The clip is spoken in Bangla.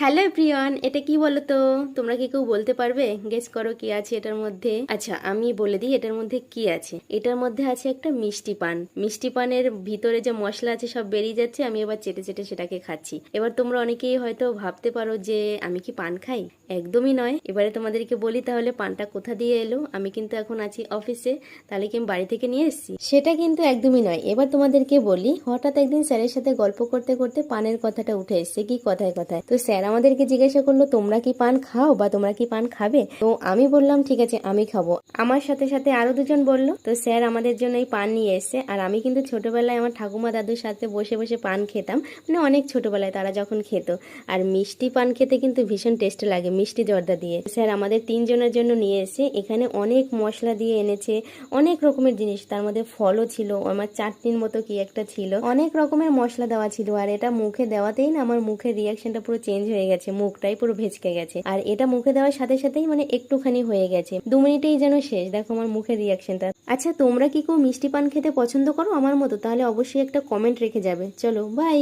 হ্যালো এভরিওয়ান, এটা কি বলো তো? তোমরা কি কেউ বলতে পারবে? গেস করো কি আছে এটার মধ্যে। আচ্ছা, আমি বলে দিই এটার মধ্যে কি আছে। এটার মধ্যে আছে একটা মিষ্টি পান। মিষ্টি পানের ভিতরে যে মশলা আছে সব বেরিয়ে যাচ্ছে, আমি এবার চেটে চেটে সেটাকে খাচ্ছি। এবার তোমরা অনেকেই হয়তো ভাবতে পারো যে আমি কি পান খাই। একদমই নয়। এবারে তোমাদেরকে বলি তাহলে পানটা কোথা দিয়ে এলো। আমি কিন্তু এখন আছি অফিসে, তাহলে কি আমি বাড়ি থেকে নিয়ে এসেছি? সেটা কিন্তু একদমই নয়। এবার তোমাদেরকে বলি, হঠাৎ একদিন স্যারের সাথে গল্প করতে করতে পানের কথাটা উঠে এসছে কি কথায় কথায়। তো স্যার আমাদেরকে জিজ্ঞাসা করলো তোমরা কি পান খাও বা তোমরা কি পান খাবে। তো আমি বললাম ঠিক আছে আমি খাবো। আমার সাথে সাথে আরো দুজন বললো। তো স্যার আমাদের জন্য এই পান নিয়ে এসছে। আর আমি কিন্তু ছোটবেলায় আমার ঠাকুমা দাদুর সাথে বসে বসে পান খেতাম, মানে অনেক ছোটবেলায় তারা যখন খেত। আর মিষ্টি পান খেতে কিন্তু ভীষণ টেস্ট লাগে মিষ্টি জর্দা দিয়ে। স্যার আমাদের তিনজনের জন্য নিয়ে এসে এখানে অনেক মশলা দিয়ে এনেছে, অনেক রকমের জিনিস, তার মধ্যে ফলও ছিল, আমার চাটনির মতো কি একটা ছিল, অনেক রকমের মশলা দেওয়া ছিল। আর এটা মুখে দেওয়াতেই না আমার মুখের রিয়াকশনটা পুরো চেঞ্জ হয়ে গেছে, মুখটাই পুরো ভেচকে গেছে। আর এটা মুখে দেওয়ার সাথে সাথেই মানে একটুখানি হয়ে গেছে, 2 মিনিটেই যেন শেষ। দেখো আমার মুখের রিয়াকশনটা। আচ্ছা, তোমরা কি কেউ মিষ্টি পান খেতে পছন্দ করো আমার মতো? তাহলে অবশ্যই একটা কমেন্ট রেখে যাবে। চলো বাই।